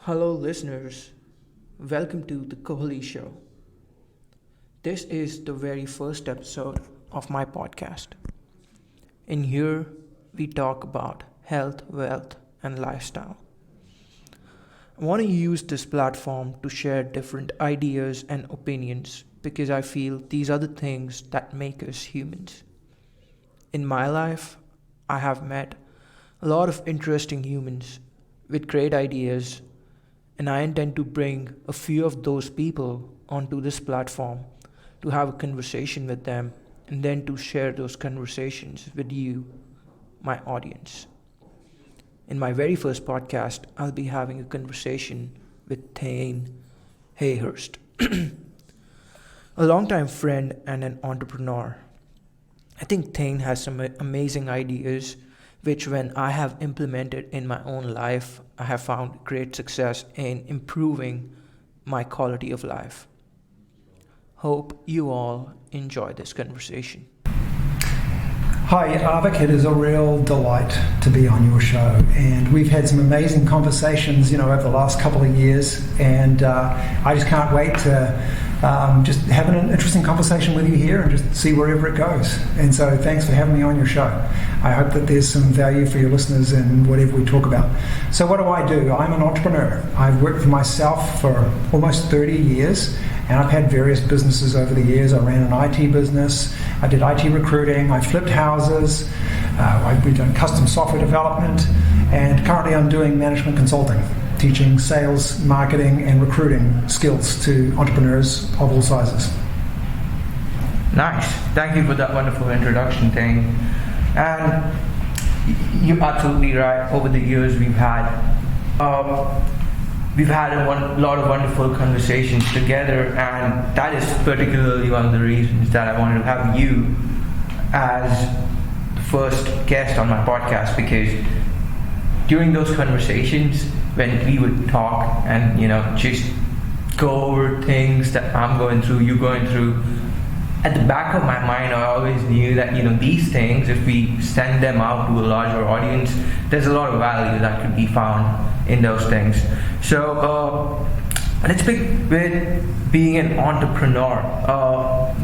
Hello, listeners. Welcome to the Kohli Show. This is the very first episode of my podcast. In here, we talk about health, wealth, and lifestyle. I want to use this platform to share different ideas and opinions because I feel these are the things that make us humans. In my life, I have met a lot of interesting humans with great ideas, and I intend to bring a few of those people onto this platform to have a conversation with them and then to share those conversations with you, my audience. In my very first podcast, I'll be having a conversation with Thane Hayhurst, a longtime friend and an entrepreneur. I think Thane has some amazing ideas which when I have implemented in my own life, I have found great success in improving my quality of life. Hope you all enjoy this conversation. Hi, Avik. It is a real delight to be on your show, and we've had some amazing conversations, over the last couple of years, and I just can't wait to just have an interesting conversation with you here and just see wherever it goes. And so thanks for having me on your show. I hope that there's some value for your listeners in whatever we talk about. So what do? I'm an entrepreneur. I've worked for myself for almost 30 years, and I've had various businesses over the years. I ran an IT business, I did IT recruiting, I flipped houses, we've done custom software development, and currently I'm doing management consulting, teaching sales, marketing, and recruiting skills to entrepreneurs of all sizes. Nice. Thank you for that wonderful introduction, Thane. And you're absolutely right. Over the years, we've had a lot of wonderful conversations together, and that is particularly one of the reasons that I wanted to have you as the first guest on my podcast, because during those conversations, when we would talk and just go over things that I'm going through, you're going through, at the back of my mind I always knew that these things, if we send them out to a larger audience, there's a lot of value that could be found in those things. So let's begin with being an entrepreneur.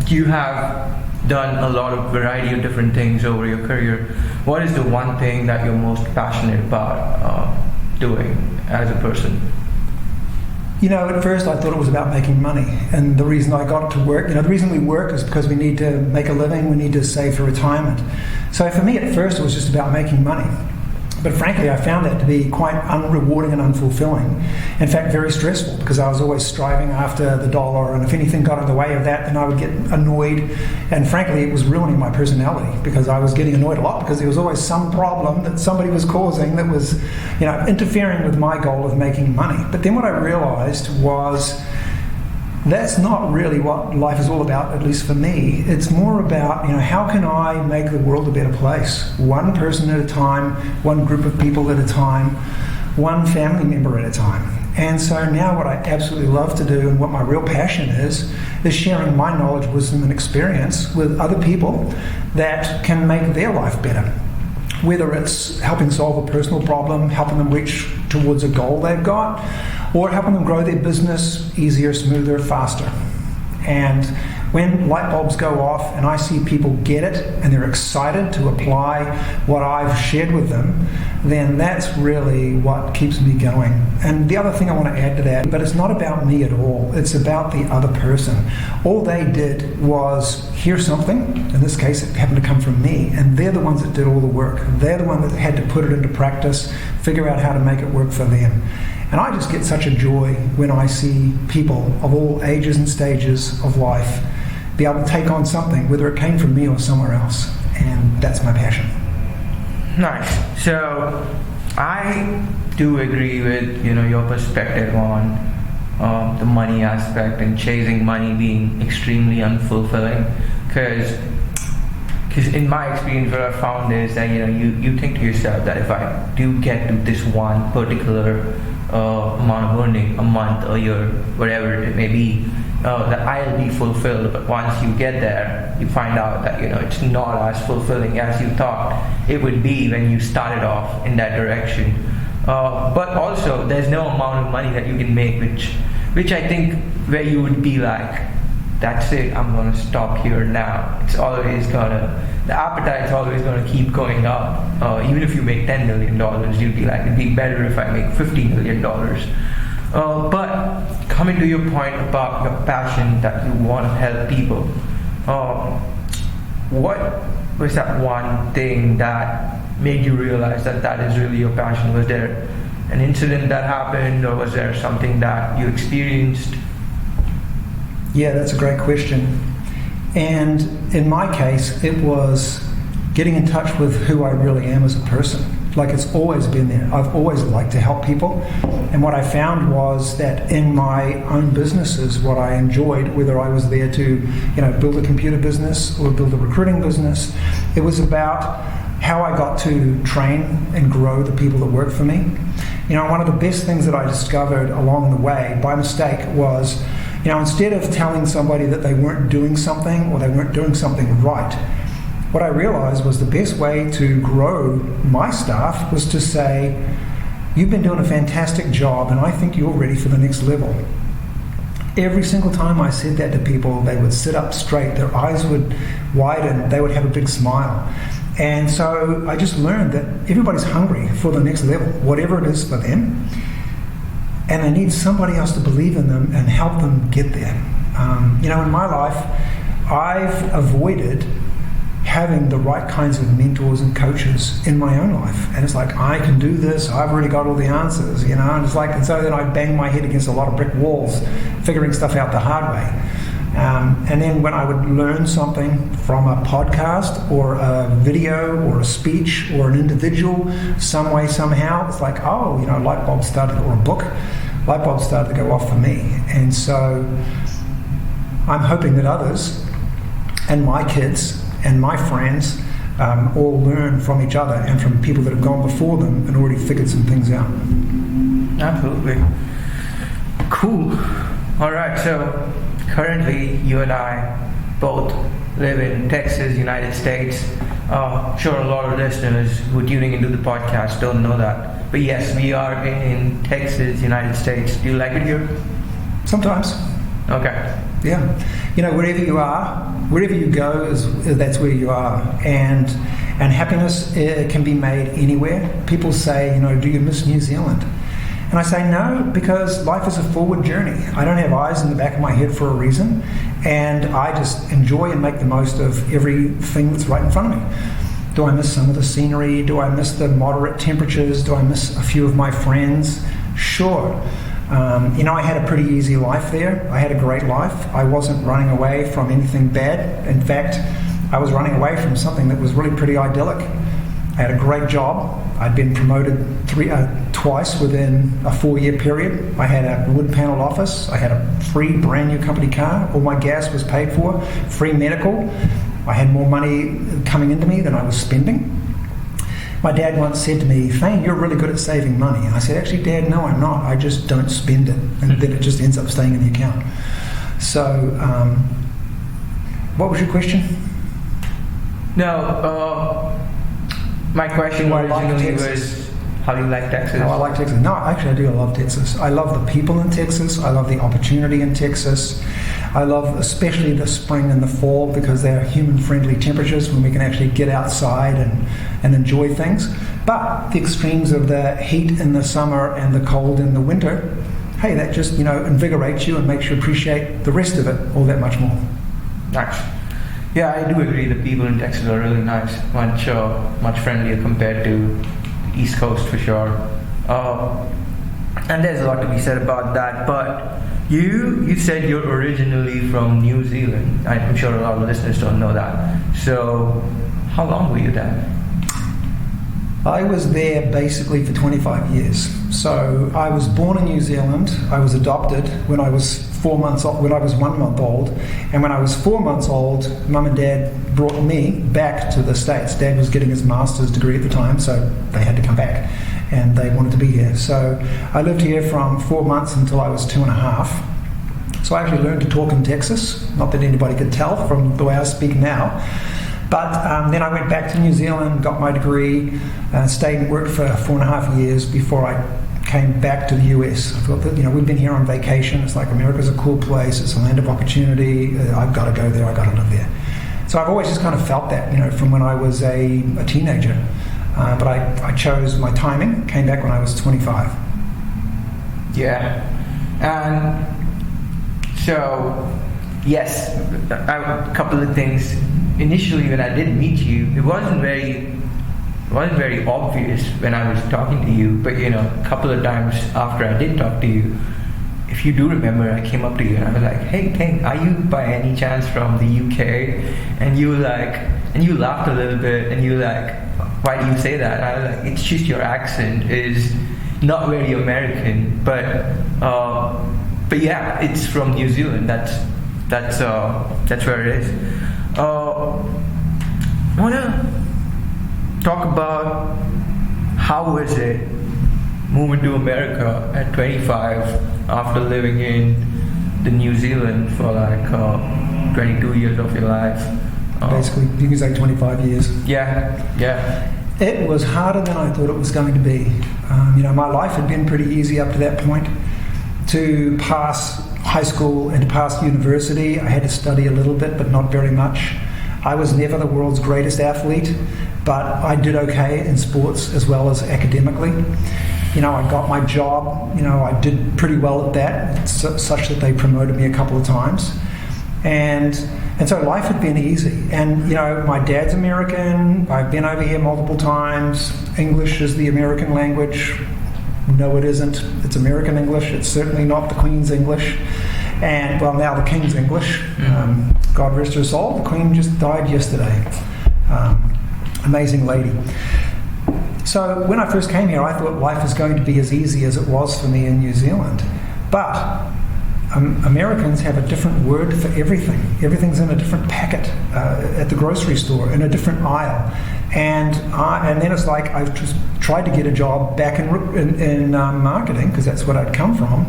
You have done a lot of variety of different things over your career. What is the one thing that you're most passionate about doing as a person? At first I thought it was about making money, and the reason I got to work, the reason we work is because we need to make a living, we need to save for retirement. So for me at first it was just about making money. But frankly, I found that to be quite unrewarding and unfulfilling. In fact, very stressful, because I was always striving after the dollar, and if anything got in the way of that, then I would get annoyed. And frankly, it was ruining my personality, because I was getting annoyed a lot because there was always some problem that somebody was causing that was, interfering with my goal of making money. But then what I realized was that's not really what life is all about, at least for me. It's more about, how can I make the world a better place? One person at a time, one group of people at a time, one family member at a time. And so now what I absolutely love to do, and what my real passion is sharing my knowledge, wisdom, and experience with other people that can make their life better. Whether it's helping solve a personal problem, helping them reach towards a goal they've got, or helping them grow their business easier, smoother, faster. And when light bulbs go off and I see people get it and they're excited to apply what I've shared with them, then that's really what keeps me going. And the other thing I want to add to that, but it's not about me at all, it's about the other person. All they did was hear something, in this case it happened to come from me, and they're the ones that did all the work. They're the one that had to put it into practice, figure out how to make it work for them. And I just get such a joy when I see people of all ages and stages of life be able to take on something, whether it came from me or somewhere else. And that's my passion. Nice. So I do agree with your perspective on the money aspect and chasing money being extremely unfulfilling, because in my experience what I found is that you think to yourself that if I do get to this one particular amount of earning a month, a year, whatever it may be, that I'll be fulfilled. But once you get there, you find out that it's not as fulfilling as you thought it would be when you started off in that direction. But also, there's no amount of money that you can make, which I think where you would be like, that's it, I'm gonna stop here now. It's always the appetite's always gonna keep going up. Even if you make $10 million, you'd be like, it'd be better if I make $50 million. But coming to your point about your passion that you want to help people, what was that one thing that made you realize that that is really your passion? Was there an incident that happened, or was there something that you experienced? Yeah, that's a great question. And in my case, it was getting in touch with who I really am as a person. Like, it's always been there. I've always liked to help people. And what I found was that in my own businesses, what I enjoyed, whether I was there to, build a computer business or build a recruiting business, it was about how I got to train and grow the people that work for me. One of the best things that I discovered along the way, by mistake, was, instead of telling somebody that they weren't doing something or they weren't doing something right, what I realized was the best way to grow my staff was to say, you've been doing a fantastic job and I think you're ready for the next level. Every single time I said that to people, they would sit up straight, their eyes would widen, they would have a big smile. And so I just learned that everybody's hungry for the next level, whatever it is for them, and they need somebody else to believe in them and help them get there. In my life, I've avoided having the right kinds of mentors and coaches in my own life. And it's like, I can do this, I've already got all the answers, and it's like, and so then I bang my head against a lot of brick walls, figuring stuff out the hard way. And then when I would learn something from a podcast or a video or a speech or an individual, some way, somehow, it's like, light bulb started, or a book, light bulb started to go off for me. And so I'm hoping that others and my kids and my friends all learn from each other and from people that have gone before them and already figured some things out. Absolutely. Cool. All right, so currently you and I both live in Texas, United States. Sure, a lot of listeners who are tuning into the podcast don't know that. But yes, we are in Texas, United States. Do you like it here? Sometimes. Okay. Yeah. Wherever you are, wherever you go, that's where you are. And happiness can be made anywhere. People say, do you miss New Zealand? And I say no, because life is a forward journey. I don't have eyes in the back of my head for a reason, and I just enjoy and make the most of everything that's right in front of me. Do I miss some of the scenery? Do I miss the moderate temperatures? Do I miss a few of my friends? Sure. I had a pretty easy life there. I had a great life. I wasn't running away from anything bad. In fact, I was running away from something that was really pretty idyllic. I had a great job. I'd been promoted twice within a 4-year period. I had a wood panelled office. I had a free brand new company car. All my gas was paid for. Free medical. I had more money coming into me than I was spending. My dad once said to me, Thane, you're really good at saving money. And I said, actually, Dad, no, I'm not. I just don't spend it. And then it just ends up staying in the account. So, what was your question? No, my question originally was, how do you like Texas? How I like Texas. No, actually I do love Texas. I love the people in Texas. I love the opportunity in Texas. I love especially the spring and the fall because they're human-friendly temperatures when we can actually get outside and enjoy things. But the extremes of the heat in the summer and the cold in the winter, hey, that just, invigorates you and makes you appreciate the rest of it all that much more. Nice. Yeah, I do agree. The people in Texas are really nice, much friendlier compared to the East Coast for sure. And there's a lot to be said about that. But you said you're originally from New Zealand. I'm sure a lot of listeners don't know that. So, how long were you there? I was there basically for 25 years. So I was born in New Zealand. I was adopted when I was 4 months old, when I was 1 month old. And when I was 4 months old, Mum and Dad brought me back to the States. Dad was getting his master's degree at the time, so they had to come back. And they wanted to be here. So I lived here from 4 months until I was 2.5. So I actually learned to talk in Texas. Not that anybody could tell from the way I speak now. But then I went back to New Zealand, got my degree, stayed and worked for 4.5 years before I came back to the US. I thought that, we've been here on vacation. It's like America's a cool place. It's a land of opportunity. I've got to go there. I've got to live there. So I've always just kind of felt that, from when I was a teenager. But I chose my timing, came back when I was 25. Yeah. And so, yes, a couple of things. Initially, when I did meet you, it wasn't very obvious when I was talking to you, but a couple of times after I did talk to you, if you do remember, I came up to you and I was like, "Hey, Thane, are you by any chance from the UK?" And you laughed a little bit, and you like, "Why do you say that?" And I was like, "It's just your accent is not very American, but yeah, it's from New Zealand. That's where it is." I wanna talk about how was it moving to America at 25 after living in the New Zealand for like 22 years of your life. Basically, you can say 25 years. Yeah. It was harder than I thought it was going to be. My life had been pretty easy up to that point. To pass high school and to pass university, I had to study a little bit, but not very much. I was never the world's greatest athlete, but I did okay in sports as well as academically. I got my job, I did pretty well at that, such that they promoted me a couple of times. And so life had been easy. And, my dad's American, I've been over here multiple times. English is the American language. No, it isn't. It's American English. It's certainly not the Queen's English. And, well, now the King's English. God rest her soul. The Queen just died yesterday. Amazing lady. So when I first came here, I thought life was going to be as easy as it was for me in New Zealand. But Americans have a different word for everything. Everything's in a different packet at the grocery store, in a different aisle. And then it's like I've just tried to get a job back in marketing, because that's what I'd come from.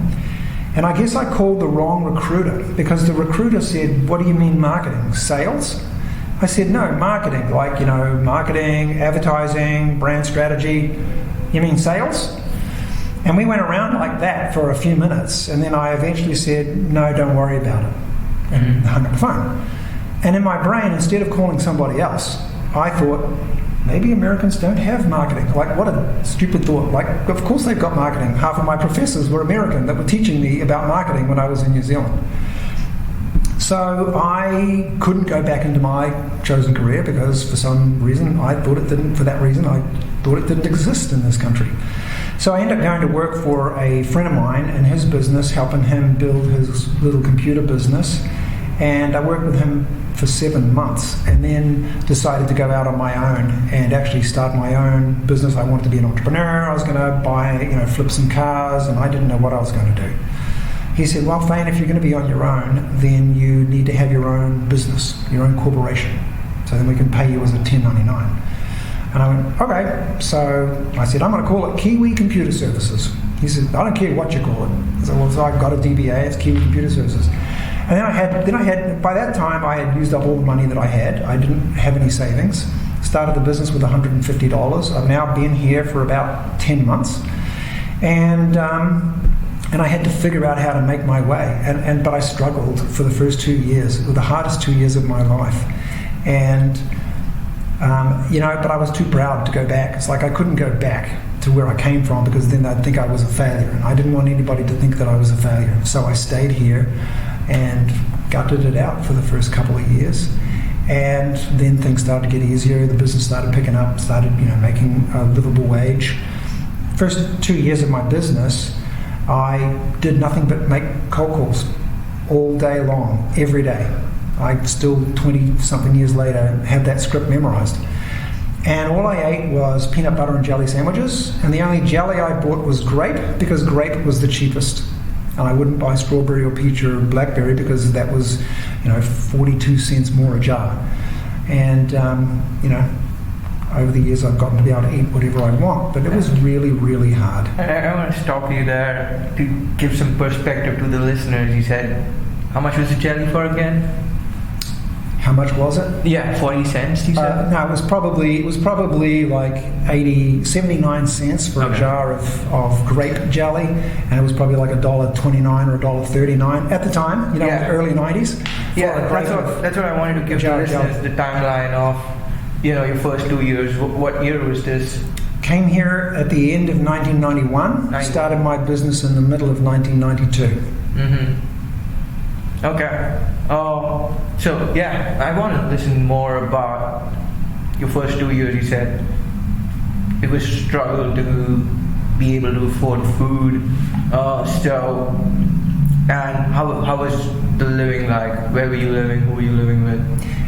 And I guess I called the wrong recruiter, because the recruiter said, "What do you mean marketing? Sales?" I said, "No, marketing, like, marketing, advertising, brand strategy. You mean sales?" And we went around like that for a few minutes, and then I eventually said, "No, don't worry about it," and hung up the phone. And in my brain, instead of calling somebody else, I thought, maybe Americans don't have marketing. Like, what a stupid thought. Like, of course they've got marketing. Half of my professors were American that were teaching me about marketing when I was in New Zealand. So I couldn't go back into my chosen career, because for some reason I thought it didn't exist in this country. So I ended up going to work for a friend of mine in his business, helping him build his little computer business. And I worked with him for 7 months, and then decided to go out on my own and actually start my own business. I wanted to be an entrepreneur. I was going to buy, flip some cars, and I didn't know what I was going to do. He said, "Well, Thane, if you're going to be on your own, then you need to have your own business, your own corporation, so then we can pay you as a 1099. And I went, "Okay." So I said, "I'm going to call it Kiwi Computer Services." He said, "I don't care what you call it." I said, "Well, so I've got a DBA, it's Kiwi Computer Services." And then I had, by that time, I had used up all the money that I had. I didn't have any savings. Started the business with $150. I've now been here for about 10 months. And I had to figure out how to make my way. But I struggled for the first 2 years. It was the hardest 2 years of my life. And, but I was too proud to go back. It's like I couldn't go back to where I came from, because then they'd think I was a failure. And I didn't want anybody to think that I was a failure. So I stayed here and gutted it out for the first couple of years. And then things started to get easier. The business started picking up, started making a livable wage. First 2 years of my business, I did nothing but make cold calls all day long, every day. I still, 20-something years later, have that script memorized. And all I ate was peanut butter and jelly sandwiches, and the only jelly I bought was grape, because grape was the cheapest. And I wouldn't buy strawberry or peach or blackberry, because that was, 42 cents more a jar. And, over the years I've gotten to be able to eat whatever I want, but it was really, really hard. I want to stop you there to give some perspective to the listeners. You said, how much was the jelly for again? How much was it? Yeah, 40 cents, you said? No, it was probably like 79 cents for a jar of grape jelly, and it was probably like $1.29 or $1.39 at the time, early 90s. Yeah, that's what I wanted to give the listeners, the timeline of, your first 2 years. What year was this? Came here at the end of 1991, started my business in the middle of 1992. Okay. So yeah, I want to listen more about your first 2 years. You said it was a struggle to be able to afford food. And how was the living like? Where were you living? Who were you living with?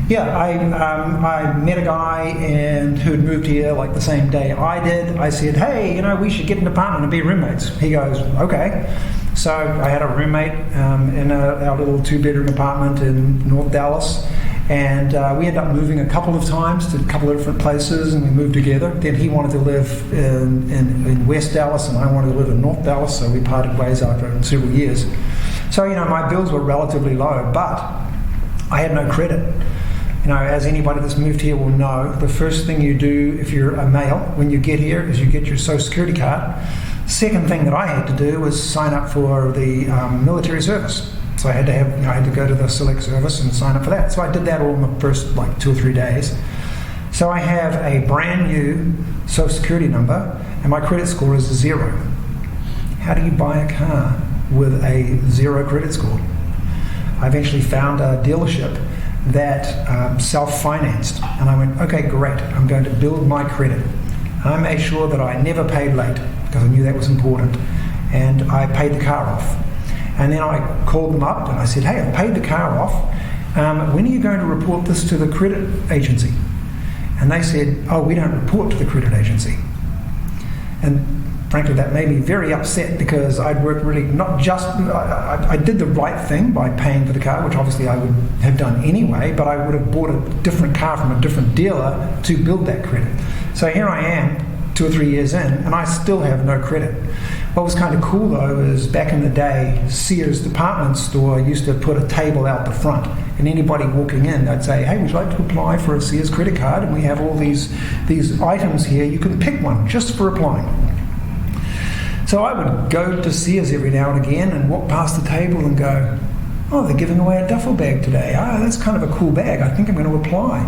Yeah, I met a guy who had moved here like the same day I did. I said, hey, we should get an apartment and be roommates. He goes, okay. So I had a roommate in our little 2-bedroom apartment in North Dallas, and we ended up moving a couple of times to a couple of different places, and we moved together. Then he wanted to live in West Dallas, and I wanted to live in North Dallas, so we parted ways after several years. So, my bills were relatively low, but I had no credit. As anybody that's moved here will know, the first thing you do if you're a male when you get here is you get your Social Security card. Second thing that I had to do was sign up for the military service. So I had to go to the select service and sign up for that. So I did that all in the first 2 or 3 days. So I have a brand new Social Security number, and my credit score is 0. How do you buy a car with a 0 credit score? I eventually found a dealership that self-financed, and I went, okay, great, I'm going to build my credit. I made sure that I never paid late because I knew that was important, and I paid the car off. And then I called them up and I said, hey, I've paid the car off. When are you going to report this to the credit agency? And they said, oh, we don't report to the credit agency. And frankly, that made me very upset because I'd worked really I did the right thing by paying for the car, which obviously I would have done anyway, but I would have bought a different car from a different dealer to build that credit. So here I am, 2 or 3 years in, and I still have no credit. What was kind of cool though is back in the day, Sears department store used to put a table out the front, and anybody walking in, they'd say, hey, would you like to apply for a Sears credit card? And we have all these items here, you can pick one just for applying. So I would go to Sears every now and again and walk past the table and go, oh, they're giving away a duffel bag today. That's kind of a cool bag. I think I'm going to apply.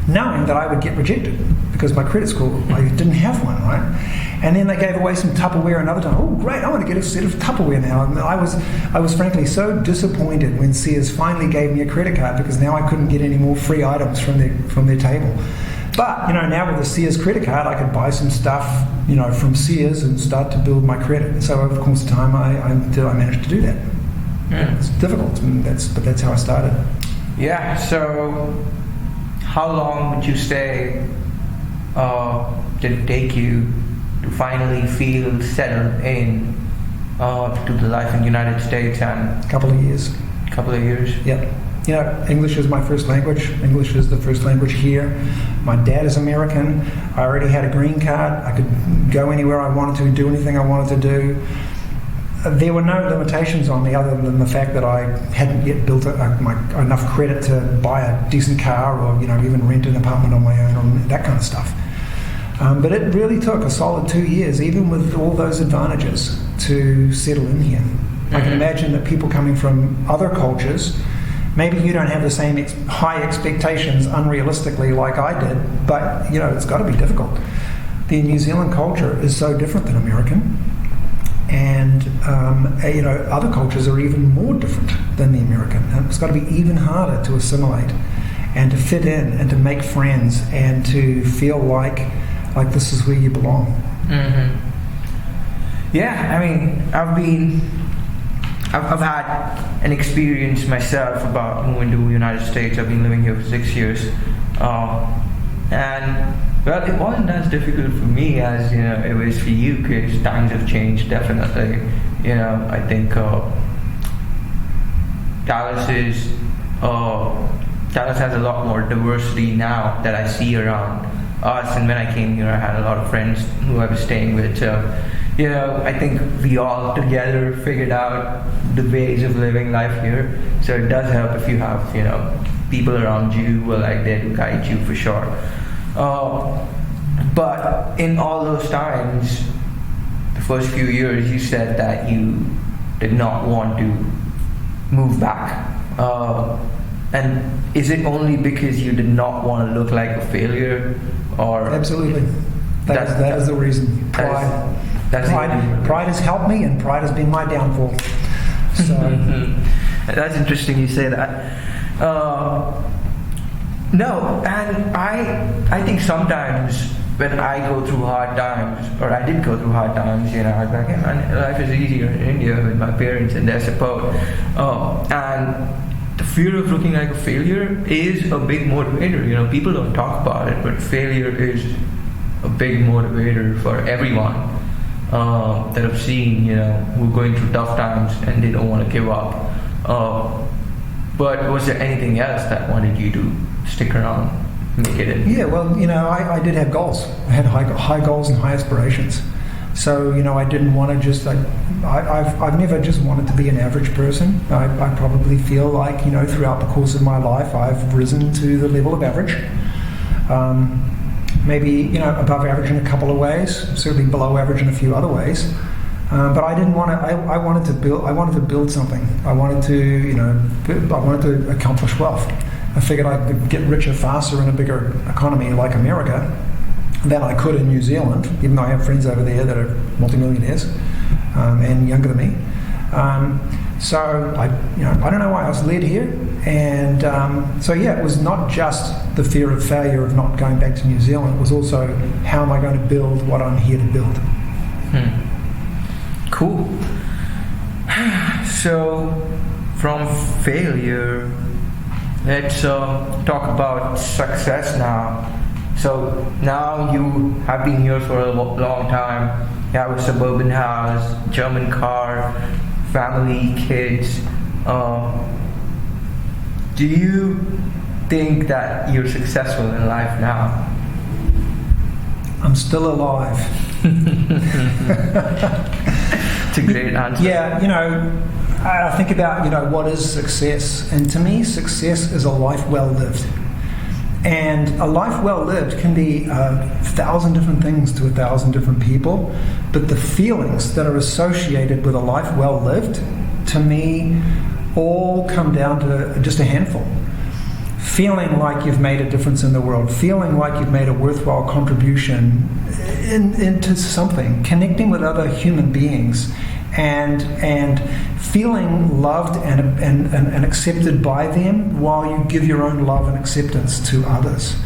Knowing that I would get rejected because my credit score, I didn't have one, right? And then they gave away some Tupperware another time. Oh, great, I want to get a set of Tupperware now. And I was frankly so disappointed when Sears finally gave me a credit card because now I couldn't get any more free items from their table. But, now with the Sears credit card, I could buy some stuff, from Sears and start to build my credit. So over the course of time, I managed to do that. Yeah. It's difficult, but that's how I started. Yeah, so how long would you say did it take you to finally feel settled in to the life in the United States? And Couple of years. Yep. English is my first language. English is the first language here. My dad is American. I already had a green card. I could go anywhere I wanted to, do anything I wanted to do. There were no limitations on me other than the fact that I hadn't yet built enough credit to buy a decent car or even rent an apartment on my own or that kind of stuff. But it really took a solid 2 years, even with all those advantages, to settle in here. I can imagine that people coming from other cultures, maybe you don't have the same high expectations unrealistically like I did, but it's got to be difficult. The New Zealand culture is so different than American, and other cultures are even more different than the American, and it's got to be even harder to assimilate and to fit in and to make friends and to feel like this is where you belong. Yeah, I mean, I've had an experience myself about moving to the United States. I've been living here for 6 years, and it wasn't as difficult for me as it was for you, because times have changed definitely. I think Dallas has a lot more diversity now that I see around us. And when I came here, I had a lot of friends who I was staying with. So, I think we all together figured out the ways of living life here. So it does help if you have, people around you were like there to guide you for sure. But in all those times, the first few years, you said that you did not want to move back. And is it only because you did not want to look like a failure, or Absolutely. That is the reason. Pride. Pride has helped me, and pride has been my downfall. So that's interesting you say that. No, and I think sometimes when I go through hard times, or I did go through hard times, I was like, hey man, life is easier in India with my parents and their support. And the fear of looking like a failure is a big motivator. People don't talk about it, but failure is a big motivator for everyone that I've seen, who are going through tough times and they don't want to give up. But was there anything else that wanted you to stick around, make it in? Yeah, well, I did have goals. I had high goals and high aspirations. So, I didn't want to just I've never just wanted to be an average person. I probably feel like, throughout the course of my life, I've risen to the level of average. Maybe, above average in a couple of ways, certainly below average in a few other ways. But I didn't want to. I wanted to build something. I wanted to accomplish wealth. I figured I could get richer faster in a bigger economy like America than I could in New Zealand, even though I have friends over there that are multimillionaires and younger than me. So I don't know why I was led here, and it was not just the fear of failure of not going back to New Zealand. It was also, how am I going to build what I'm here to build? Cool. So, from failure, let's talk about success now. So now you have been here for a long time. You have a suburban house, German car, family, kids. Do you think that you're successful in life now? I'm still alive. It's a great answer. Yeah, I think about, what is success? And to me, success is a life well lived. And a life well lived can be 1,000 different things to 1,000 different people, but the feelings that are associated with a life well lived, to me, all come down to just a handful. Feeling like you've made a difference in the world, feeling like you've made a worthwhile contribution into something, connecting with other human beings, and feeling loved and accepted by them while you give your own love and acceptance to others.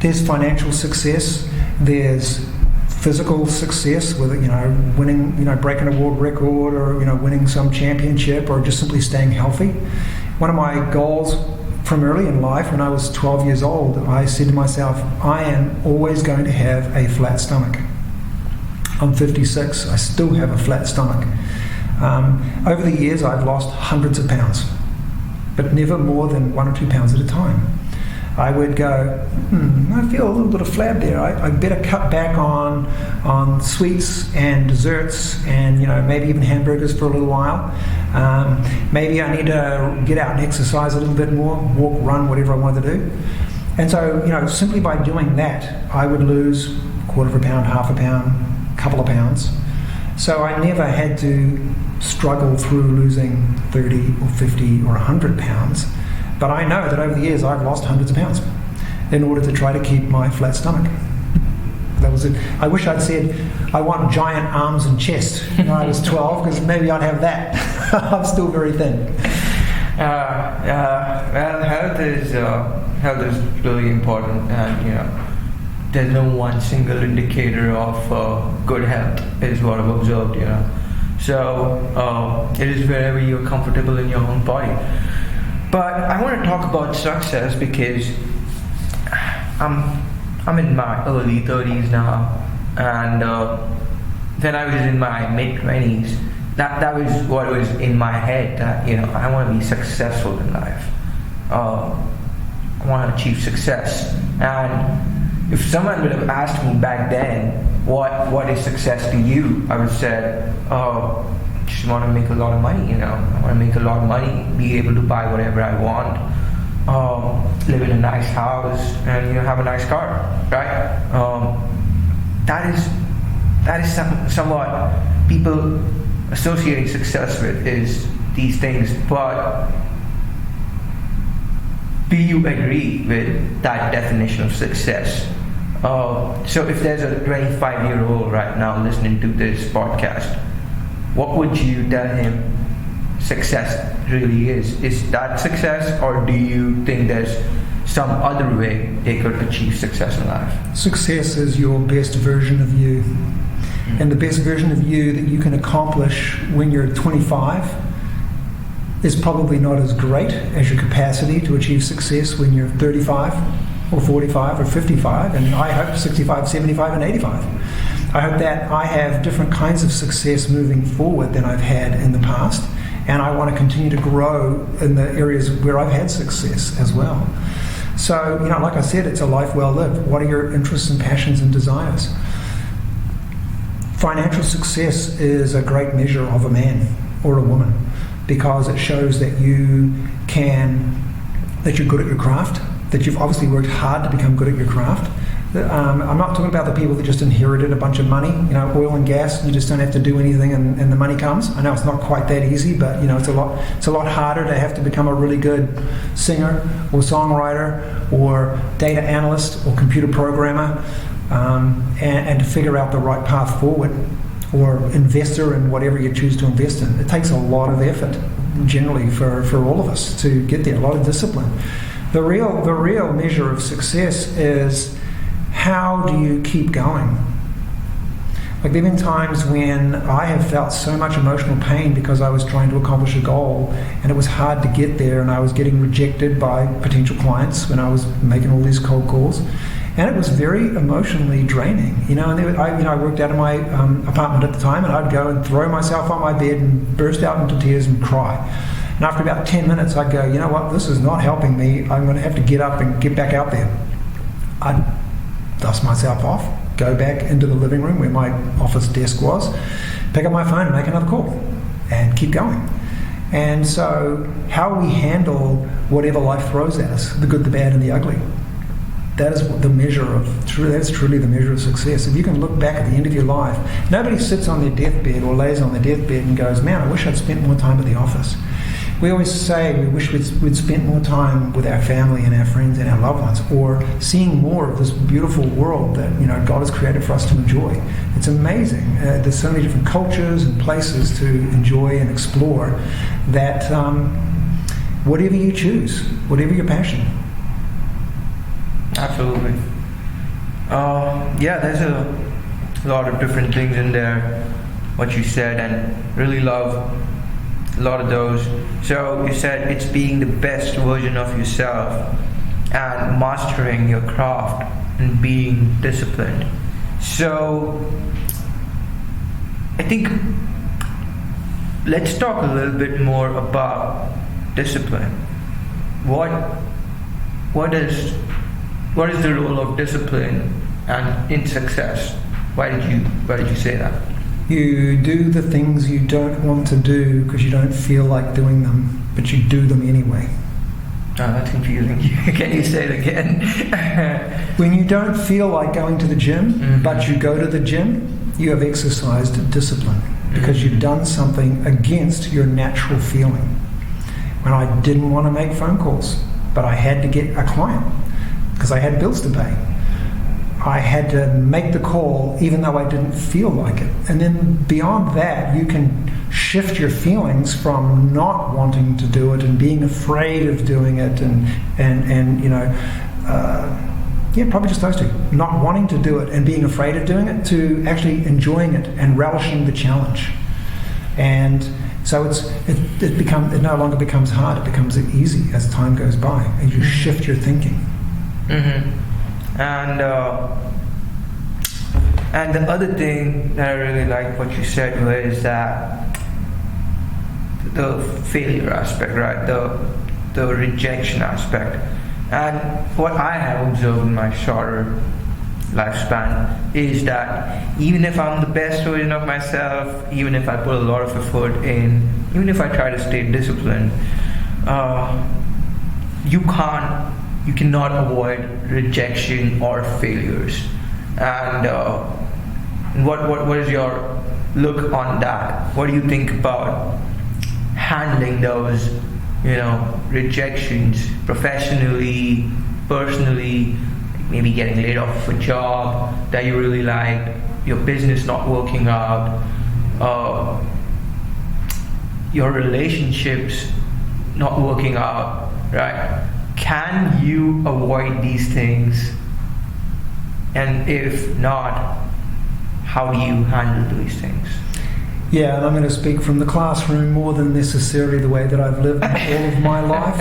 There's financial success, there's physical success with winning, breaking a world record, or winning some championship, or just simply staying healthy. One of my goals from early in life, when I was 12 years old, I said to myself, I am always going to have a flat stomach. I'm 56, I still have a flat stomach. Over the years, I've lost hundreds of pounds, but never more than 1 or 2 pounds at a time. I would go, I feel a little bit of flab there. I better cut back on sweets and desserts, and maybe even hamburgers for a little while. Maybe I need to get out and exercise a little bit more, walk, run, whatever I wanted to do. And so, simply by doing that, I would lose a quarter of a pound, half a pound, a couple of pounds. So I never had to struggle through losing 30 or 50 or 100 pounds. But I know that over the years I've lost hundreds of pounds in order to try to keep my flat stomach. That was it. I wish I'd said, I want giant arms and chest when I was 12, because maybe I'd have that. I'm still very thin. Well, health is really important, and there's no one single indicator of good health, is what I've observed. So it is wherever you're comfortable in your own body. But I want to talk about success because I'm in my early 30s now, and when I was in my mid 20s, that was what was in my head, that I want to be successful in life. I want to achieve success. And if someone would have asked me back then, what is success to you, I would have said, just want to make a lot of money, I want to make a lot of money, be able to buy whatever I want, live in a nice house, and have a nice car, right? That is somewhat people associating success with is these things. But do you agree with that definition of success? So if there's a 25-year-old right now listening to this podcast, what would you tell him success really is? Is that success, or do you think there's some other way they could achieve success in life? Success is your best version of you. And the best version of you that you can accomplish when you're 25 is probably not as great as your capacity to achieve success when you're 35 or 45 or 55, and I hope 65, 75 and 85. I hope that I have different kinds of success moving forward than I've had in the past, and I want to continue to grow in the areas where I've had success as well. So, like I said, it's a life well lived. What are your interests and passions and desires? Financial success is a great measure of a man or a woman, because it shows that you're good at your craft, that you've obviously worked hard to become good at your craft. I'm not talking about the people that just inherited a bunch of money, oil and gas. You just don't have to do anything and the money comes. I know it's not quite that easy, but it's a lot harder to have to become a really good singer or songwriter or data analyst or computer programmer, and to figure out the right path forward, or investor in whatever you choose to invest in. It takes a lot of effort, generally, for all of us to get there, a lot of discipline. The real measure of success is, how do you keep going? Like, there have been times when I have felt so much emotional pain because I was trying to accomplish a goal, and it was hard to get there, and I was getting rejected by potential clients when I was making all these cold calls. And it was very emotionally draining, And I worked out of my apartment at the time, and I'd go and throw myself on my bed and burst out into tears and cry. And after about 10 minutes, I'd go, you know what? This is not helping me. I'm going to have to get up and get back out there. I'd dust myself off, go back into the living room where my office desk was, pick up my phone and make another call, and keep going. And so, how we handle whatever life throws at us, the good, the bad, and the ugly, that is the measure of. That's truly the measure of success. If you can look back at the end of your life, nobody sits on their deathbed or lays on their deathbed and goes, "Man, I wish I'd spent more time at the office." We always say we wish we'd spent more time with our family and our friends and our loved ones, or seeing more of this beautiful world that God has created for us to enjoy. It's amazing. There's so many different cultures and places to enjoy and explore that whatever you choose, whatever your passion. Absolutely. There's a lot of different things in there, what you said, and really love a lot of those. So you said it's being the best version of yourself and mastering your craft and being disciplined. So I think let's talk a little bit more about discipline. What is the role of discipline and in success? Why did you say that? You do the things you don't want to do because you don't feel like doing them, but you do them anyway. Oh, that's confusing. Can you say it again? When you don't feel like going to the gym, but you go to the gym, you have exercised discipline because you've done something against your natural feeling. When I didn't want to make phone calls, but I had to get a client because I had bills to pay, I had to make the call even though I didn't feel like it. And then beyond that, you can shift your feelings from not wanting to do it and being afraid of doing it probably just those two. Not wanting to do it and being afraid of doing it, to actually enjoying it and relishing the challenge. And so it no longer becomes hard, it becomes easy as time goes by, and you shift your thinking. And the other thing that I really like what you said was that the failure aspect, right? The rejection aspect. And what I have observed in my shorter lifespan is that even if I'm the best version of myself, even if I put a lot of effort in, even if I try to stay disciplined, you cannot avoid rejection or failures. And what is your look on that? What do you think about handling those, rejections professionally, personally, maybe getting laid off of a job that you really like, your business not working out, your relationships not working out, right? Can you avoid these things? And if not, how do you handle these things? Yeah, and I'm going to speak from the classroom more than necessarily the way that I've lived all of my life.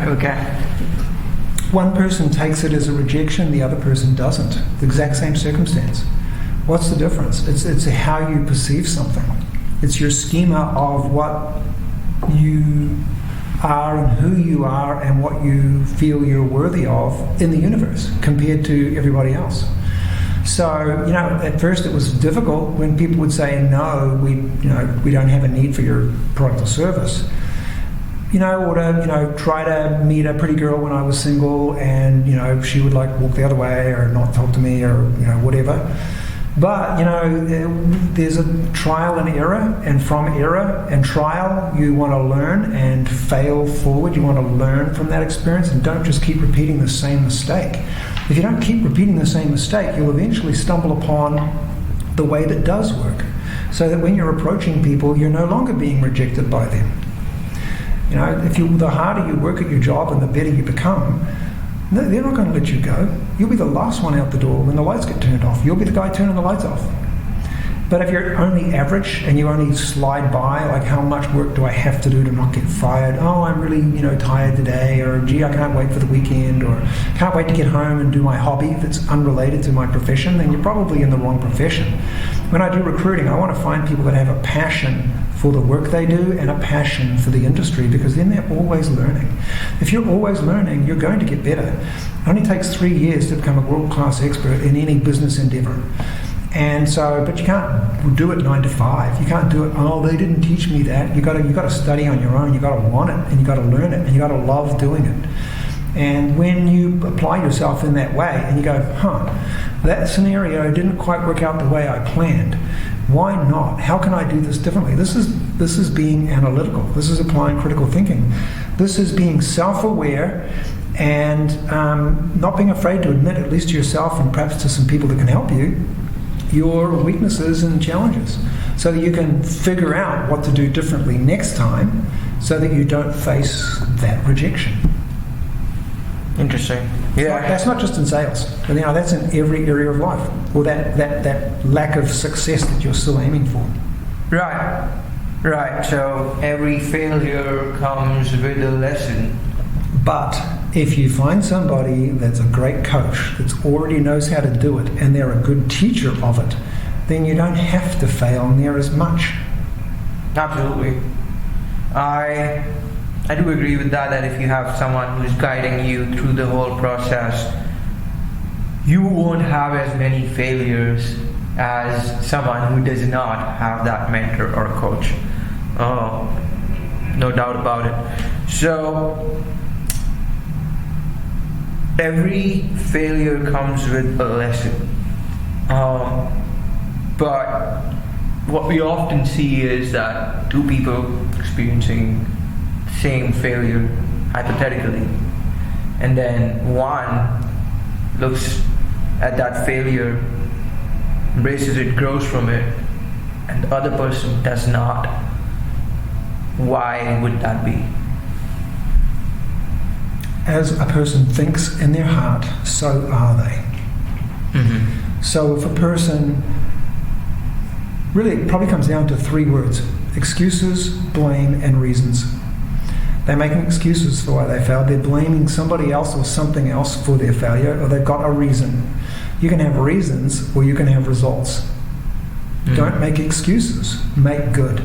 Okay. One person takes it as a rejection, the other person doesn't. The exact same circumstance. What's the difference? It's how you perceive something. It's your schema of what you are and who you are and what you feel you're worthy of in the universe compared to everybody else. So, at first it was difficult when people would say, no, we don't have a need for your product or service. Or to, try to meet a pretty girl when I was single and, she would walk the other way or not talk to me or, whatever. But, there's a trial and error, and from error and trial, you want to learn and fail forward. You want to learn from that experience and don't just keep repeating the same mistake. If you don't keep repeating the same mistake, you'll eventually stumble upon the way that does work. So that when you're approaching people, you're no longer being rejected by them. The harder you work at your job and the better you become, they're not going to let you go. You'll be the last one out the door when the lights get turned off. You'll be the guy turning the lights off. But if you're only average and you only slide by, how much work do I have to do to not get fired? Oh, I'm really, tired today, or gee, I can't wait for the weekend, or can't wait to get home and do my hobby that's unrelated to my profession, then you're probably in the wrong profession. When I do recruiting, I want to find people that have a passion for the work they do and a passion for the industry, because then they're always learning. If you're always learning, you're going to get better. It only takes 3 years to become a world-class expert in any business endeavor. And so, but you can't do it 9 to 5. You can't do it, they didn't teach me that. You got to study on your own. You got to want it, and you got to learn it, and you got to love doing it. And when you apply yourself in that way, and you go, that scenario didn't quite work out the way I planned. Why not? How can I do this differently? This is being analytical. This is applying critical thinking. This is being self-aware and not being afraid to admit, at least to yourself and perhaps to some people that can help you, your weaknesses and challenges, so that you can figure out what to do differently next time so that you don't face that rejection. Interesting. Yeah. That's not just in sales. That's in every area of life. Or that lack of success that you're still aiming for. Right. So every failure comes with a lesson. But if you find somebody that's a great coach, that already knows how to do it, and they're a good teacher of it, then you don't have to fail near as much. Absolutely. I do agree with that if you have someone who's guiding you through the whole process, you won't have as many failures as someone who does not have that mentor or coach. No doubt about it. So every failure comes with a lesson. But what we often see is that two people experiencing same failure hypothetically, and then one looks at that failure, embraces it, grows from it, and the other person does not. Why would that be? As a person thinks in their heart, so are they. Mm-hmm. So if a person, really it probably comes down to 3 words: excuses, blame, and reasons. They're making excuses for why they failed. They're blaming somebody else or something else for their failure, or they've got a reason. You can have reasons or you can have results. Don't make excuses, make good.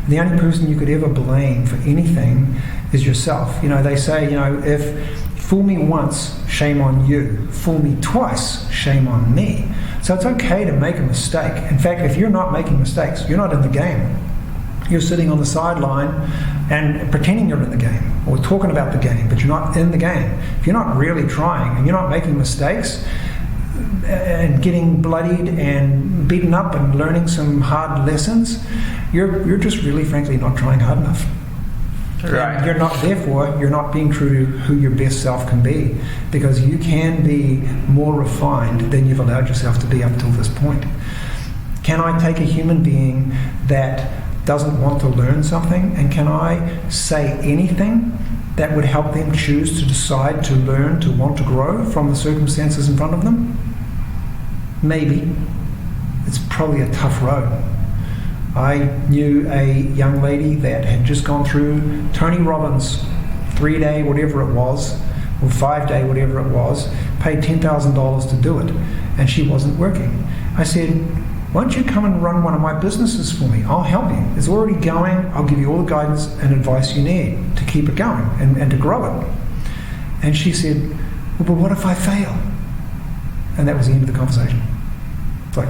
The only person you could ever blame for anything is yourself. They say, if fool me once, shame on you. Fool me twice, shame on me. So it's okay to make a mistake. In fact, if you're not making mistakes, you're not in the game. you're sitting on the sideline and pretending you're in the game or talking about the game, but you're not in the game. If you're not really trying and you're not making mistakes and getting bloodied and beaten up and learning some hard lessons, you're just really, frankly, not trying hard enough. Right. And you're not being true to who your best self can be, because you can be more refined than you've allowed yourself to be up till this point. Can I take a human being that doesn't want to learn something, and can I say anything that would help them choose to decide to learn, to want to grow from the circumstances in front of them? Maybe. It's probably a tough road. I knew a young lady that had just gone through Tony Robbins' 3-day whatever it was, or 5-day whatever it was, paid $10,000 to do it, and she wasn't working. I said, why don't you come and run one of my businesses for me? I'll help you. It's already going. I'll give you all the guidance and advice you need to keep it going and to grow it. And she said, well, but what if I fail? And that was the end of the conversation. It's like,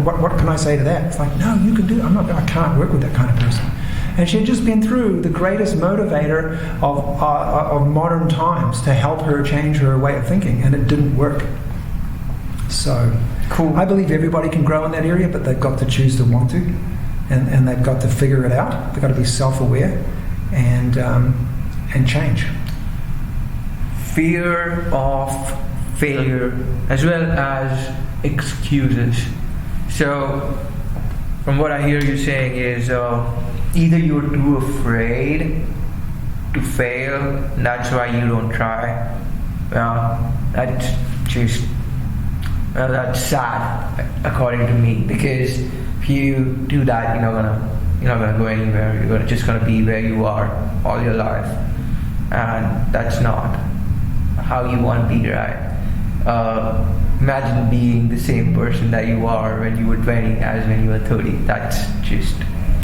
what can I say to that? It's like, no, you can do it. I can't work with that kind of person. And she had just been through the greatest motivator of modern times to help her change her way of thinking, and it didn't work. So, cool. I believe everybody can grow in that area, but they've got to choose to want to, and they've got to figure it out. They've got to be self-aware and change. Fear of failure as well as excuses. So, from what I hear you saying is either you're too afraid to fail, and that's why you don't try. That's sad, according to me, because if you do that, you're not gonna go anywhere. You're just gonna be where you are all your life, and that's not how you want to be, right? Imagine being the same person that you are when you were 20 as when you were 30. That's just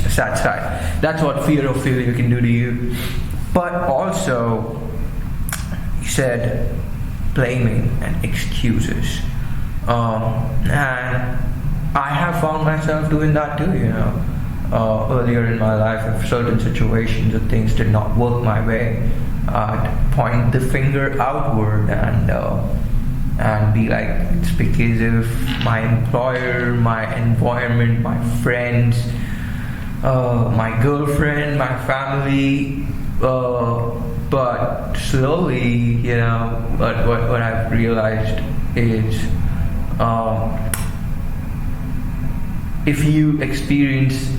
a sad sight. That's what fear of failure can do to you. But also, you said blaming and excuses. And I have found myself doing that too, earlier in my life, in certain situations if things did not work my way, I'd point the finger outward and be like, it's because of my employer, my environment, my friends, my girlfriend, my family, but slowly, what I've realized is if you experience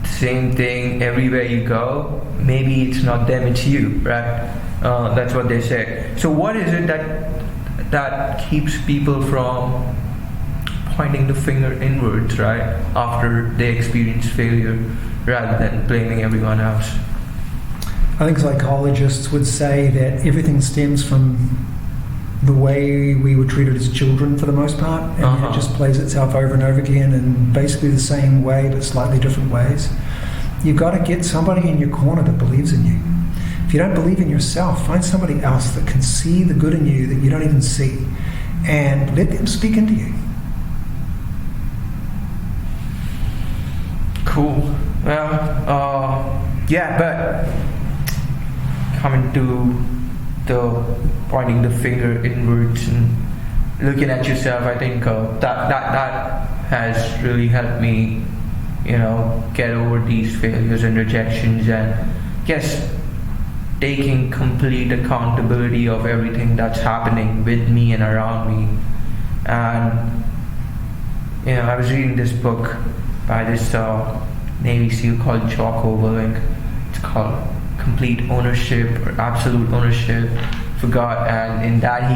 the same thing everywhere you go, maybe it's not them, it's you, right? That's what they say. So what is it that keeps people from pointing the finger inwards, right, after they experience failure, rather than blaming everyone else? I think psychologists would say that everything stems from the way we were treated as children for the most part, and it just plays itself over and over again in basically the same way but slightly different ways. You've got to get somebody in your corner that believes in you. If you don't believe in yourself, find somebody else that can see the good in you that you don't even see, and let them speak into you. Cool. Well, but coming to the pointing the finger inwards and looking at yourself, I think that has really helped me, get over these failures and rejections, and guess taking complete accountability of everything that's happening with me and around me. And I was reading this book by this Navy SEAL called Jocko Willink. It's called Complete Ownership or Absolute Ownership. Forgot. And in that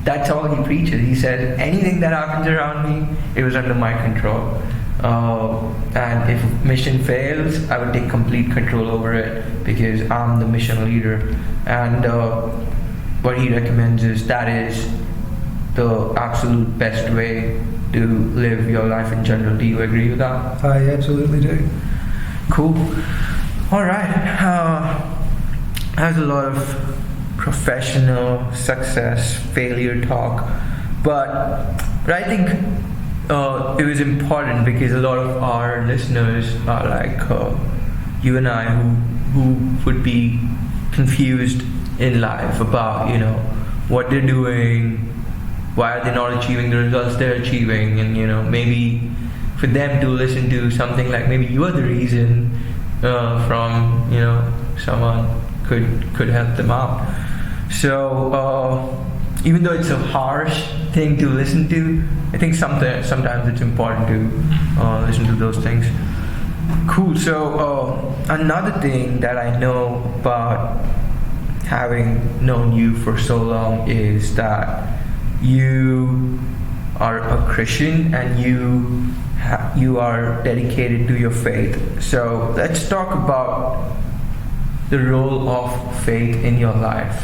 that's all he preaches. He says anything that happens around me, it was under my control. And if mission fails, I would take complete control over it because I'm the mission leader. And what he recommends is that is the absolute best way to live your life in general. Do you agree with that? I absolutely do. Cool. All right. There's a lot of professional success, failure talk, but I think it was important because a lot of our listeners are like you and I who would be confused in life about, what they're doing, why are they not achieving the results they're achieving, and maybe for them to listen to something like maybe you are the reason from someone could help them out. So even though it's a harsh thing to listen to, I think sometimes it's important to listen to those things. Cool. So another thing that I know about having known you for so long is that you are a Christian and you are dedicated to your faith. So let's talk about the role of faith in your life.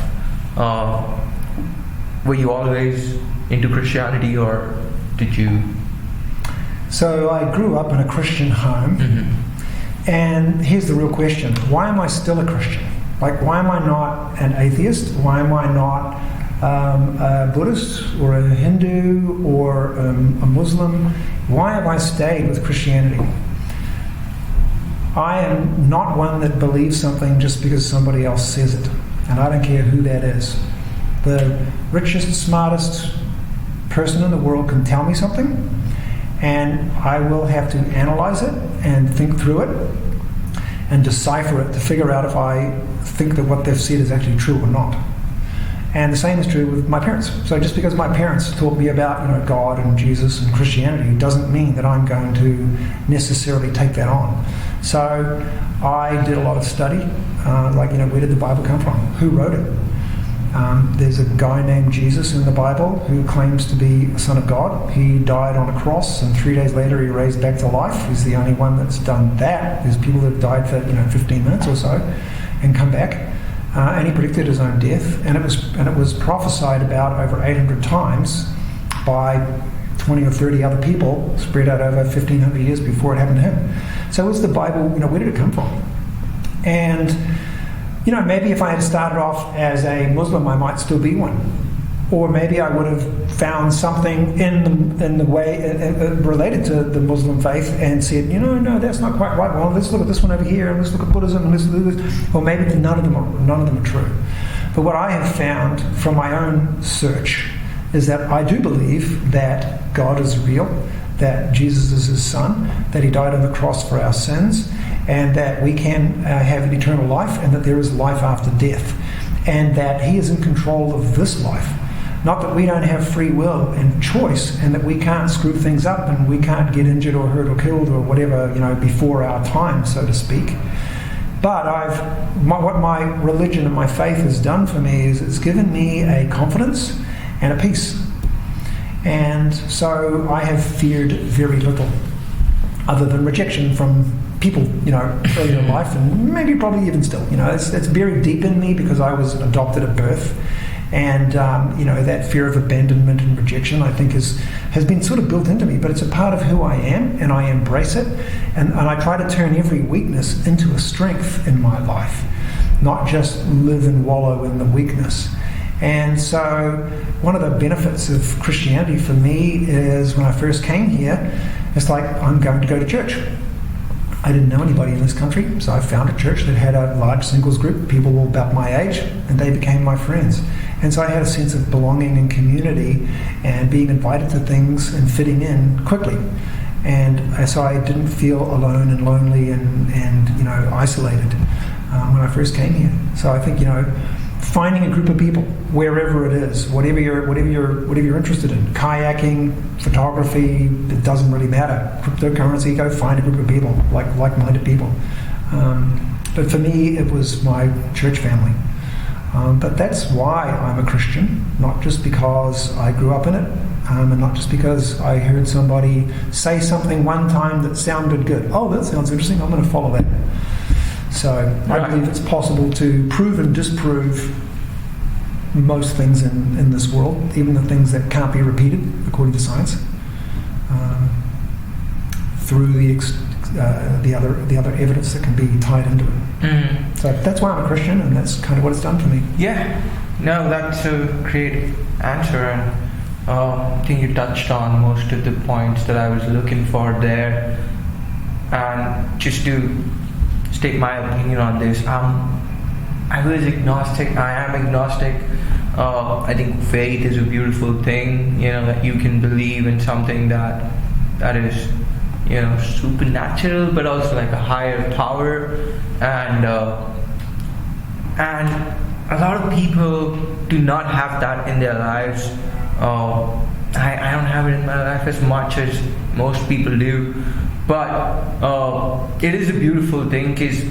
Were you always into Christianity, or did you? So I grew up in a Christian home, and here's the real question: why am I still a Christian? Like, why am I not an atheist? Why am I not a Buddhist or a Hindu or a Muslim? Why have I stayed with Christianity? I am not one that believes something just because somebody else says it, and I don't care who that is. The richest, smartest person in the world can tell me something, and I will have to analyze it and think through it and decipher it to figure out if I think that what they've said is actually true or not. And the same is true with my parents. So just because my parents taught me about God and Jesus and Christianity doesn't mean that I'm going to necessarily take that on. So I did a lot of study, where did the Bible come from? Who wrote it? There's a guy named Jesus in the Bible who claims to be a son of God. He died on a cross, and 3 days later he raised back to life. He's the only one that's done that. There's people that have died for 15 minutes or so and come back. And he predicted his own death, and it was prophesied about over 800 times by 20 or 30 other people spread out over 1,500 years before it happened to him. So was the Bible, where did it come from? And maybe if I had started off as a Muslim, I might still be one. Or maybe I would have found something in the way related to the Muslim faith and said, no, that's not quite right. Well, let's look at this one over here, and let's look at Buddhism, and let's do this. Or maybe none of them are true. But what I have found from my own search is that I do believe that God is real, that Jesus is his son, that he died on the cross for our sins, and that we can have an eternal life, and that there is life after death, and that he is in control of this life. Not that we don't have free will and choice, and that we can't screw things up and we can't get injured or hurt or killed or whatever, before our time, so to speak. But what my religion and my faith has done for me is it's given me a confidence and a peace. And so I have feared very little, other than rejection from people, earlier in life, and maybe probably even still. It's buried deep in me because I was adopted at birth. And that fear of abandonment and rejection, I think, has been sort of built into me. But it's a part of who I am, and I embrace it. And I try to turn every weakness into a strength in my life, not just live and wallow in the weakness. And so one of the benefits of Christianity for me is when I first came here, it's like, I'm going to go to church. I didn't know anybody in this country, so I found a church that had a large singles group, people all about my age, and they became my friends. And so I had a sense of belonging and community and being invited to things and fitting in quickly. And so I didn't feel alone and lonely and isolated when I first came here. So I think, finding a group of people, wherever it is, whatever you're interested in, kayaking, photography, it doesn't really matter. Cryptocurrency, go find a group of people, like-minded people. But for me, it was my church family. But that's why I'm a Christian, not just because I grew up in it, and not just because I heard somebody say something one time that sounded good. Oh, that sounds interesting, I'm going to follow that. So I believe it's possible to prove and disprove most things in this world, even the things that can't be repeated according to science, through the other evidence that can be tied into it. So that's why I'm a Christian, and that's kind of what it's done for me. Yeah, no, that's a great answer, and I think you touched on most of the points that I was looking for there. And just to state my opinion on this. I was agnostic. I am agnostic. I think faith is a beautiful thing. That you can believe in something that is, supernatural, but also like a higher power. And a lot of people do not have that in their lives. I don't have it in my life as much as most people do, but it is a beautiful thing because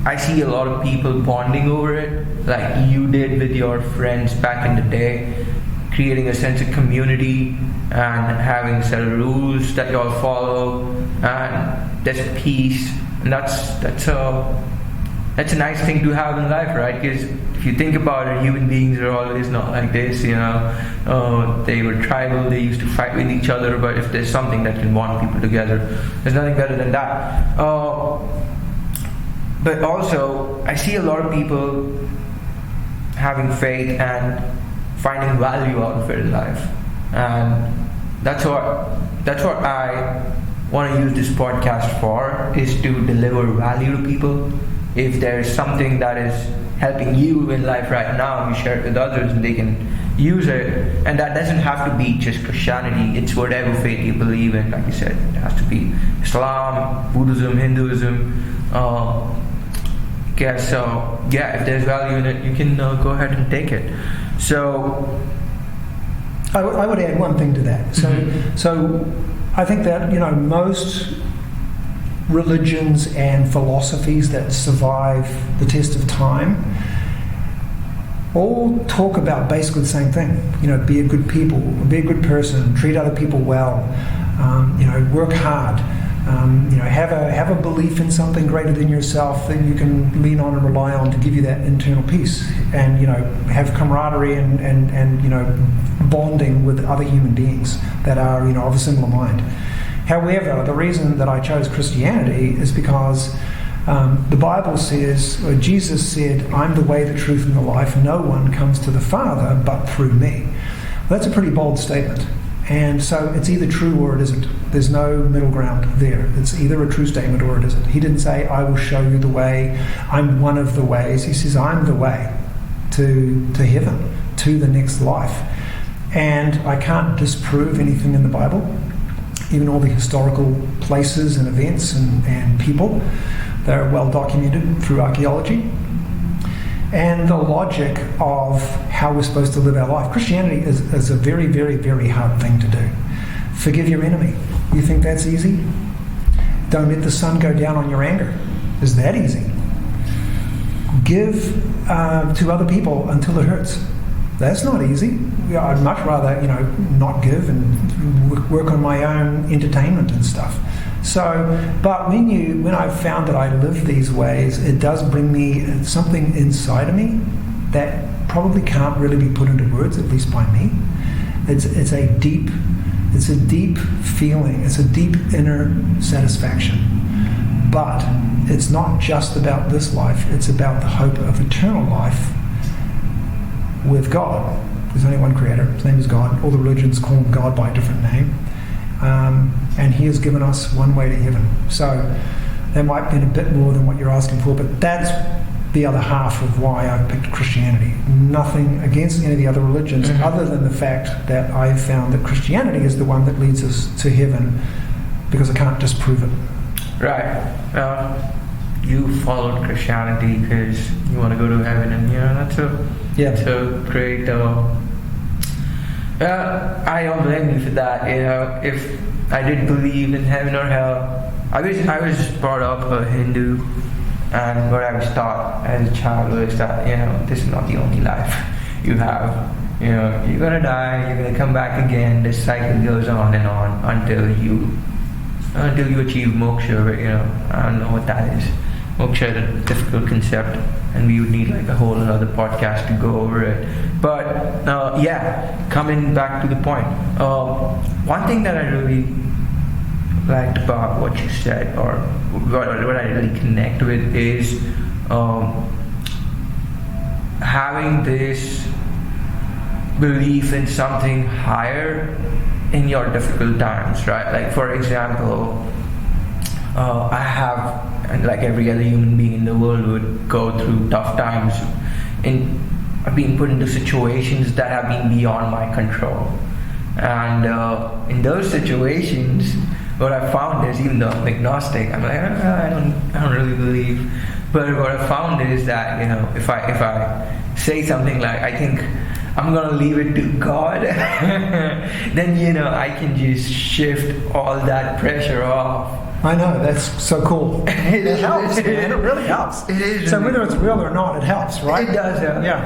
I see a lot of people bonding over it, like you did with your friends back in the day, creating a sense of community and having a set of rules that you all follow, and there's peace, and that's a nice thing to have in life, right? Because if you think about it, human beings are always not like this, they were tribal, they used to fight with each other, but if there's something that can bond people together, there's nothing better than that. But also, I see a lot of people having faith and finding value out of it in life, and that's what I want to use this podcast for, is to deliver value to people. If there is something that is helping you in life right now, you share it with others and they can use it. And that doesn't have to be just Christianity, it's whatever faith you believe in. Like you said, it has to be Islam, Buddhism, Hinduism. If there's value in it, you can go ahead and take it. So I would add one thing to that. So I think that most religions and philosophies that survive the test of time all talk about basically the same thing. Be a good person, treat other people well, work hard, have a belief in something greater than yourself that you can lean on and rely on to give you that internal peace, and have camaraderie and bonding with other human beings that are of a similar mind. However, the reason that I chose Christianity is because the Bible says, or Jesus said, "I'm the way, the truth, and the life. No one comes to the Father but through me." Well, that's a pretty bold statement. And so it's either true or it isn't. There's no middle ground there. It's either a true statement or it isn't. He didn't say, "I will show you the way. I'm one of the ways." He says, "I'm the way to heaven, to the next life." And I can't disprove anything in the Bible. Even all the historical places and events and people, they're well documented through archaeology. And the logic of how we're supposed to live our life. Christianity is a very, very, very hard thing to do. Forgive your enemy. You think that's easy? Don't let the sun go down on your anger. Is that easy? Give to other people until it hurts. That's not easy. I'd much rather, not give and work on my own entertainment and stuff. So, but when I've found that I live these ways, it does bring me something inside of me that probably can't really be put into words, at least by me. It's a deep feeling. It's a deep inner satisfaction. But it's not just about this life. It's about the hope of eternal life with God. There's only one creator. His name is God. All the religions call him God by a different name. And he has given us one way to heaven. So that might be a bit more than what you're asking for, but that's the other half of why I picked Christianity. Nothing against any of the other religions, other than the fact that I've found that Christianity is the one that leads us to heaven, because I can't disprove it. Right. You followed Christianity because you want to go to heaven, and that's a great. I don't blame you for that. If I did believe in heaven or hell, I was brought up a Hindu, and what I was taught as a child was that this is not the only life you have. You're gonna die, you're gonna come back again. This cycle goes on and on until you achieve moksha. But I don't know what that is. Moksha is a difficult concept, and we would need like a whole other podcast to go over it. But coming back to the point, one thing that I really liked about what you said, or what I really connect with, is having this belief in something higher in your difficult times, right? Like, for example, I have and like every other human being in the world would go through tough times. I've been put into situations that have been beyond my control. And in those situations, what I found is, even though I'm agnostic, I'm like, I don't really believe. But what I found is that, if I say something like, I think I'm gonna leave it to God, then I can just shift all that pressure off. I know, that's so cool. It helps, man. It really helps. It is. So whether it's real or not, it helps, right? It does. Yeah.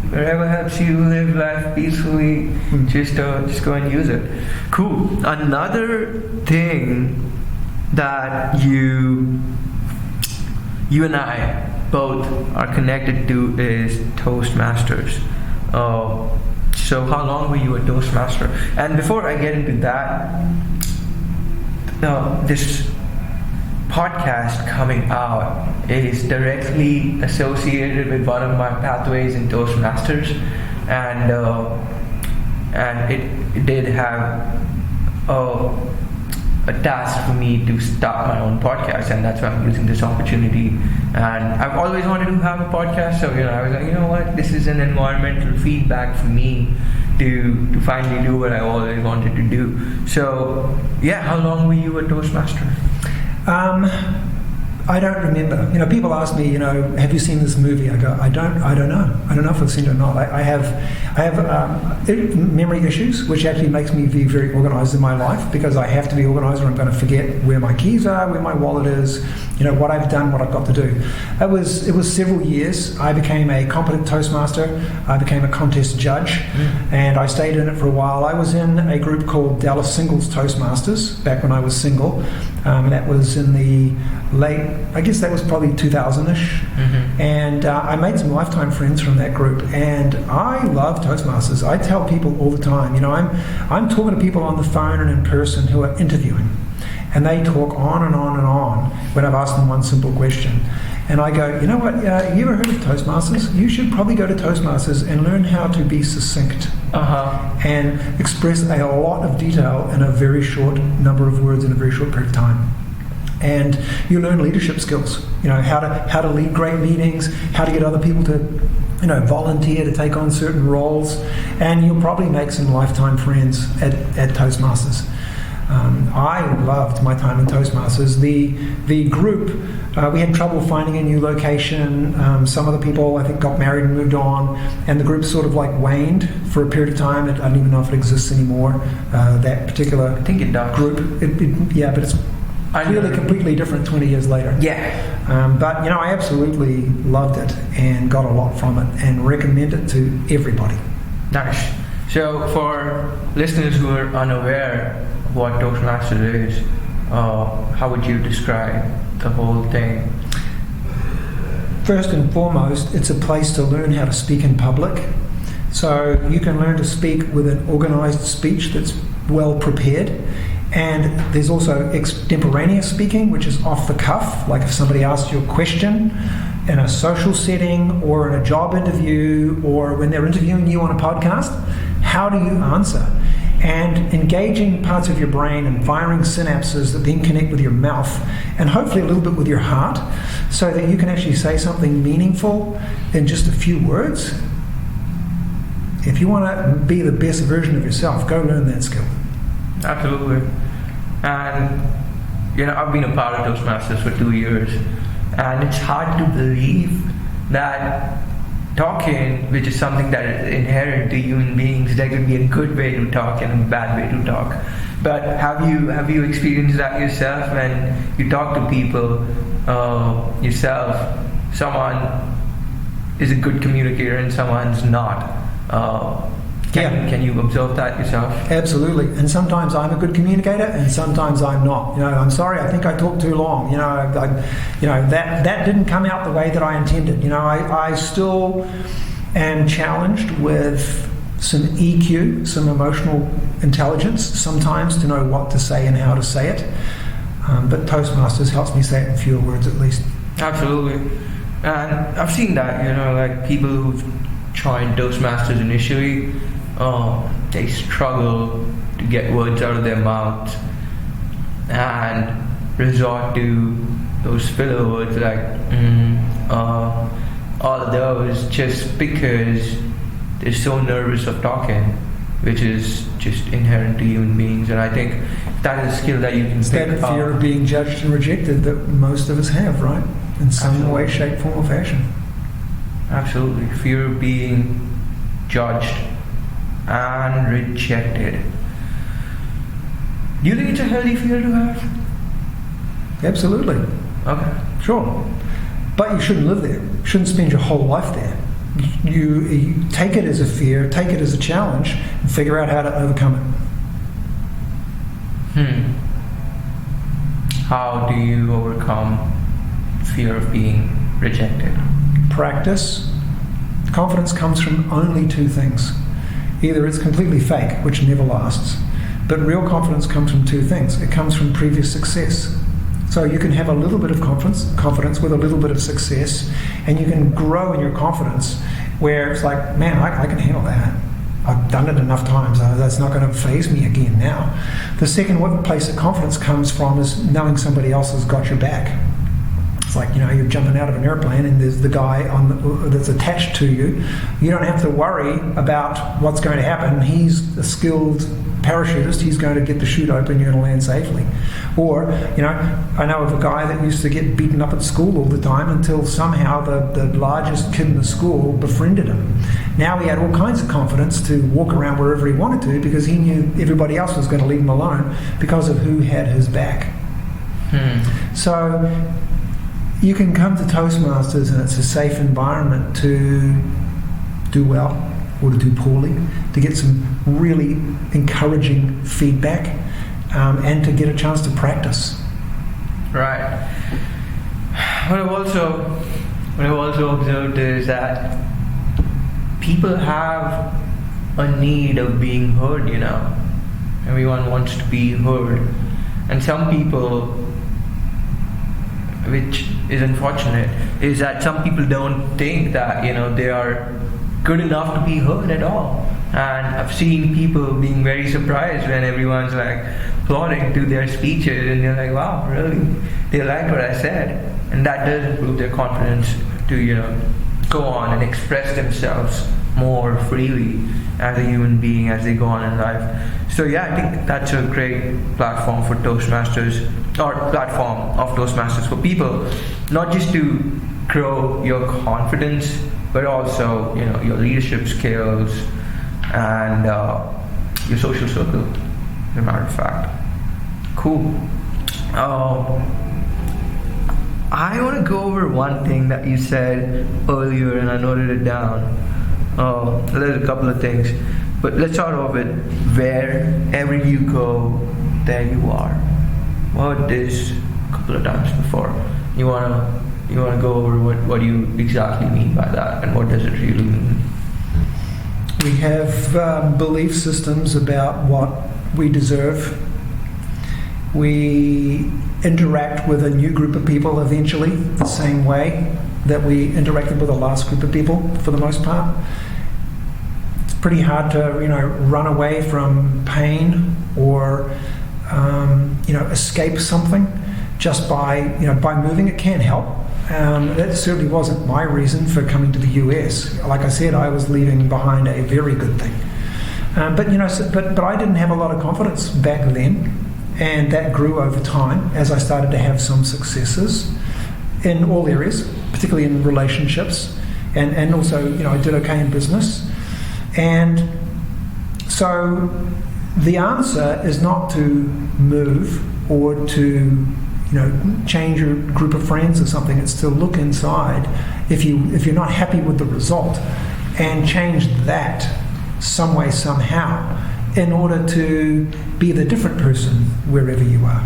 Whatever helps you live life peacefully, just go and use it. Cool. Another thing that you and I both are connected to is Toastmasters. So how long were you a Toastmaster? And before I get into that, this podcast coming out is directly associated with one of my pathways in Toastmasters, and it did have a task for me to start my own podcast, and that's why I'm using this opportunity. And I've always wanted to have a podcast, so I was like, what, this is an environmental feedback for me to finally do what I always wanted to do. So yeah, how long were you a Toastmaster? I don't remember. People ask me, have you seen this movie? I go, I don't know. I don't know if I've seen it or not. I have memory issues, which actually makes me be very organised in my life, because I have to be organised or I'm going to forget where my keys are, where my wallet is, what I've done, what I've got to do. It was several years. I became a competent Toastmaster. I became a contest judge, and I stayed in it for a while. I was in a group called Dallas Singles Toastmasters back when I was single. That was in the late, I guess that was probably 2000-ish. And I made some lifetime friends from that group, and I love Toastmasters. I tell people all the time, I'm talking to people on the phone and in person who are interviewing, and they talk on and on and on when I've asked them one simple question. And I go, you know what, you ever heard of Toastmasters? You should probably go to Toastmasters and learn how to be succinct and express a lot of detail in a very short number of words in a very short period of time. And you learn leadership skills, how to lead great meetings, how to get other people to volunteer to take on certain roles, and you'll probably make some lifetime friends at Toastmasters. I loved my time in Toastmasters. The group, we had trouble finding a new location. Some of the people, I think, got married and moved on, and the group sort of waned for a period of time. I don't even know if it exists anymore, that particular I think it does. Group. But it's really completely different 20 years later. Yeah. But I absolutely loved it and got a lot from it and recommend it to everybody. Nice. So for listeners who are unaware of what Toastmasters is, how would you describe the whole thing? First and foremost, it's a place to learn how to speak in public. So you can learn to speak with an organised speech that's well prepared. And there's also extemporaneous speaking, which is off the cuff, like if somebody asks you a question in a social setting or in a job interview or when they're interviewing you on a podcast, how do you answer? And engaging parts of your brain and firing synapses that then connect with your mouth and hopefully a little bit with your heart, so that you can actually say something meaningful in just a few words. If you want to be the best version of yourself, go learn that skill. Absolutely. And I've been a part of Toastmasters for 2 years, and it's hard to believe that talking, which is something that is inherent to human beings, there could be a good way to talk and a bad way to talk. But have you experienced that yourself when you talk to people yourself? Someone is a good communicator and someone's not. Can you observe that yourself? Absolutely. And sometimes I'm a good communicator, and sometimes I'm not. I'm sorry. I think I talked too long. That didn't come out the way that I intended. I still am challenged with some EQ, some emotional intelligence, sometimes to know what to say and how to say it. But Toastmasters helps me say it in fewer words, at least. Absolutely. And I've seen that. People who've joined Toastmasters initially, they struggle to get words out of their mouth, and resort to those filler words like all of those, just because they're so nervous of talking, which is just inherent to human beings. And I think that is a skill that you can pick That up. fear of being judged and rejected that most of us have, right? In some way, shape, form, or fashion. Absolutely. Fear of being judged and rejected. Do you think it's a healthy fear to have? Absolutely. Okay. Sure. But you shouldn't live there. You shouldn't spend your whole life there. You take it as a fear, take it as a challenge, and figure out how to overcome it. How do you overcome fear of being rejected? Practice. Confidence comes from only two things. Either it's completely fake, which never lasts, but real confidence comes from two things. It comes from previous success. So you can have a little bit of confidence with a little bit of success, and you can grow in your confidence where it's like, man, I can handle that. I've done it enough times. That's not going to faze me again now. The second place that confidence comes from is knowing somebody else has got your back. It's like, you're jumping out of an airplane and there's the guy that's attached to you. You don't have to worry about what's going to happen. He's a skilled parachutist. He's going to get the chute open. You're going to land safely. Or, I know of a guy that used to get beaten up at school all the time until somehow the largest kid in the school befriended him. Now he had all kinds of confidence to walk around wherever he wanted to because he knew everybody else was going to leave him alone because of who had his back. So you can come to Toastmasters and it's a safe environment to do well or to do poorly, to get some really encouraging feedback, and to get a chance to practice. Right. What I've also observed is that people have a need of being heard, Everyone wants to be heard. And some people, which is unfortunate, is that some people don't think that, they are good enough to be heard at all. And I've seen people being very surprised when everyone's like applauding to their speeches, and they're like, wow, really? They like what I said. And that does improve their confidence to, go on and express themselves more freely as a human being as they go on in life. So yeah, I think that's a great platform for Toastmasters, or platform of Toastmasters for people, not just to grow your confidence, but also, your leadership skills and your social circle, as a matter of fact. Cool. I want to go over one thing that you said earlier, and I noted it down. There's a couple of things, but let's start off with wherever you go, there you are. Well, this a couple of times before. You wanna go over what you exactly mean by that, and what does it really mean? We have belief systems about what we deserve. We interact with a new group of people eventually the same way that we interacted with the last group of people for the most part. It's pretty hard to run away from pain or escape something just by moving. It can help. That certainly wasn't my reason for coming to the US. Like I said, I was leaving behind a very good thing. But I didn't have a lot of confidence back then, and that grew over time as I started to have some successes in all areas, particularly in relationships, and also I did okay in business. And so the answer is not to move or to change your group of friends or something. It's to look inside if you're not happy with the result, and change that some way, somehow, in order to be the different person wherever you are.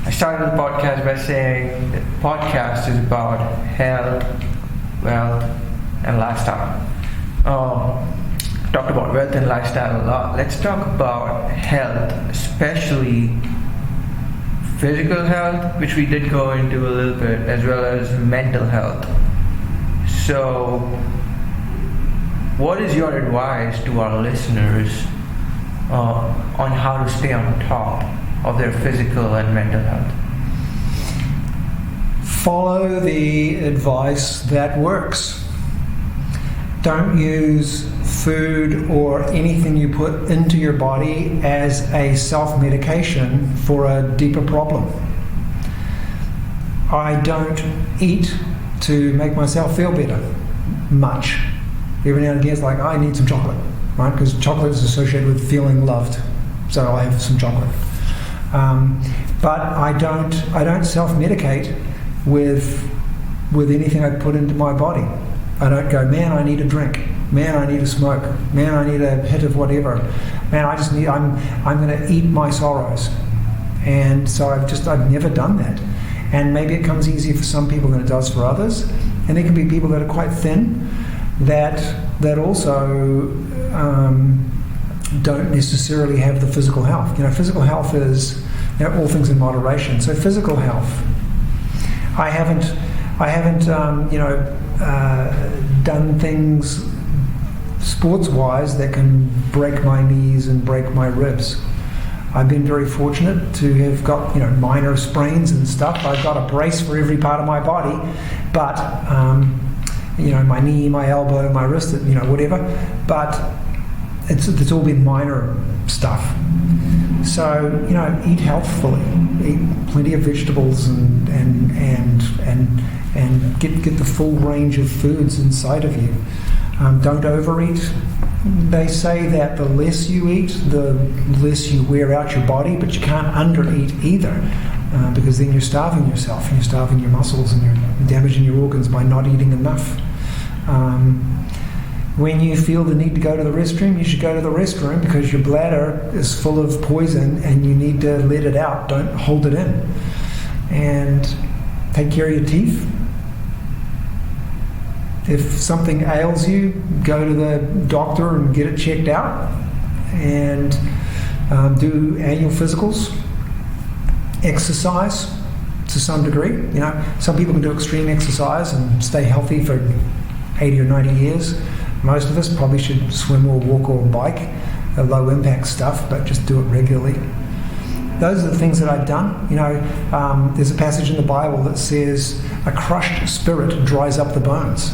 I started the podcast by saying that podcast is about health, wealth, and lifestyle. Talked about wealth and lifestyle a lot. Let's talk about health, especially physical health, which we did go into a little bit, as well as mental health. So, what is your advice to our listeners on how to stay on top of their physical and mental health? Follow the advice that works. Don't use food or anything you put into your body as a self-medication for a deeper problem. I don't eat to make myself feel better much. Every now and again it's like, I need some chocolate, right? Because chocolate is associated with feeling loved, so I have some chocolate. But I don't self-medicate with anything I put into my body. I don't go, man, I need a drink. Man, I need a smoke. Man, I need a hit of whatever. Man, I'm going to eat my sorrows. And so I've never done that. And maybe it comes easier for some people than it does for others. And there can be people that are quite thin that also don't necessarily have the physical health. Physical health is all things in moderation. So physical health, I haven't done things sports-wise that can break my knees and break my ribs. I've been very fortunate to have got minor sprains and stuff. I've got a brace for every part of my body, but my knee, my elbow, my wrist, whatever. But it's all been minor stuff. So eat healthfully, eat plenty of vegetables and get the full range of foods inside of you. Don't overeat. They say that the less you eat, the less you wear out your body, but you can't undereat either, because then you're starving yourself and you're starving your muscles and you're damaging your organs by not eating enough. When you feel the need to go to the restroom, you should go to the restroom, because your bladder is full of poison and you need to let it out. Don't hold it in. And take care of your teeth. If something ails you, go to the doctor and get it checked out, and do annual physicals. Exercise to some degree. Some people can do extreme exercise and stay healthy for 80 or 90 years. Most of us probably should swim or walk or bike, low impact stuff, but just do it regularly. Those are the things that I've done. There's a passage in the Bible that says a crushed spirit dries up the bones.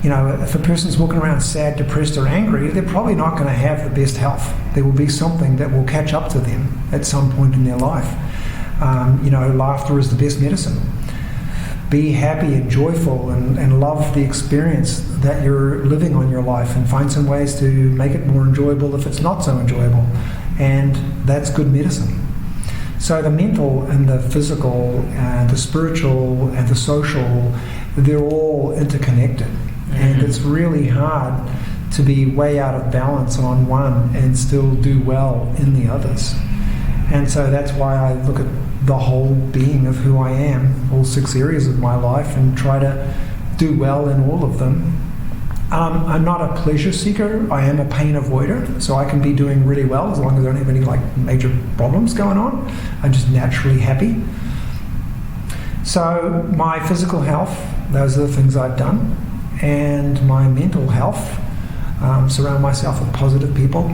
If a person's walking around sad, depressed, or angry, they're probably not going to have the best health. There will be something that will catch up to them at some point in their life. Laughter is the best medicine. Be happy and joyful and love the experience that you're living on your life, and find some ways to make it more enjoyable if it's not so enjoyable. And that's good medicine. So the mental and the physical and the spiritual and the social, they're all interconnected. And it's really hard to be way out of balance on one and still do well in the others. And so that's why I look at the whole being of who I am, all 6 areas of my life, and try to do well in all of them. I'm not a pleasure seeker. I am a pain avoider, so I can be doing really well as long as I don't have any major problems going on. I'm just naturally happy. So my physical health, those are the things I've done. And my mental health, surround myself with positive people,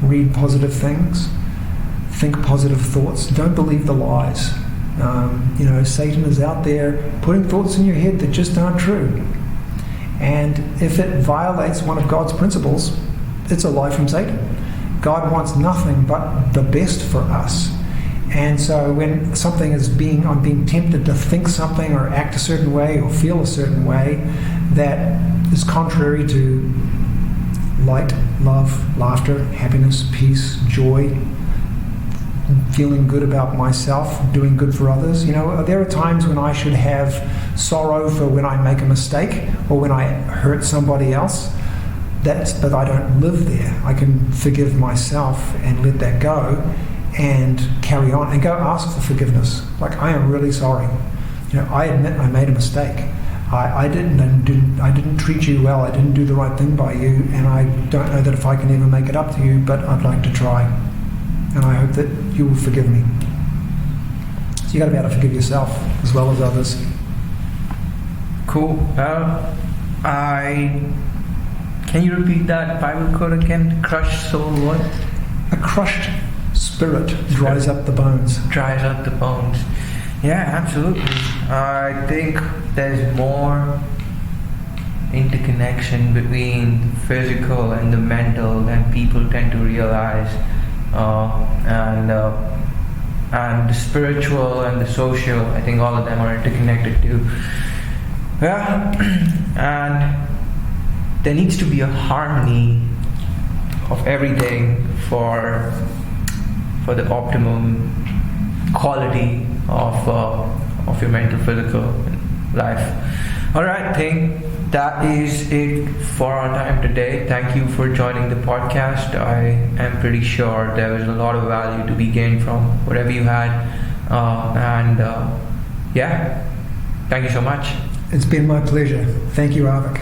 read positive things, think positive thoughts, don't believe the lies. Satan is out there putting thoughts in your head that just aren't true. And if it violates one of God's principles, it's a lie from Satan. God wants nothing but the best for us. And so when I'm being tempted to think something or act a certain way or feel a certain way that is contrary to light, love, laughter, happiness, peace, joy, feeling good about myself, doing good for others. There are times when I should have sorrow for when I make a mistake or when I hurt somebody else. But I don't live there. I can forgive myself and let that go and carry on and go ask for forgiveness. I am really sorry. I admit I made a mistake. I didn't treat you well. I didn't do the right thing by you, and I don't know that if I can ever make it up to you, but I'd like to try. And I hope that you will forgive me. So you got to be able to forgive yourself as well as others. Cool. Can you repeat that Bible quote again? Crushed soul what? a crushed spirit dries up the bones. Dries up the bones. Yeah, absolutely. I think there's more interconnection between physical and the mental than people tend to realize, and the spiritual and the social. I think all of them are interconnected too. Yeah, and there needs to be a harmony of everything for the optimum quality of your mental physical life. All right, Thane, that is it for our time today. Thank you for joining the podcast. I am pretty sure there was a lot of value to be gained from whatever you had, and yeah, thank you so much. It's been my pleasure. Thank you, Avik.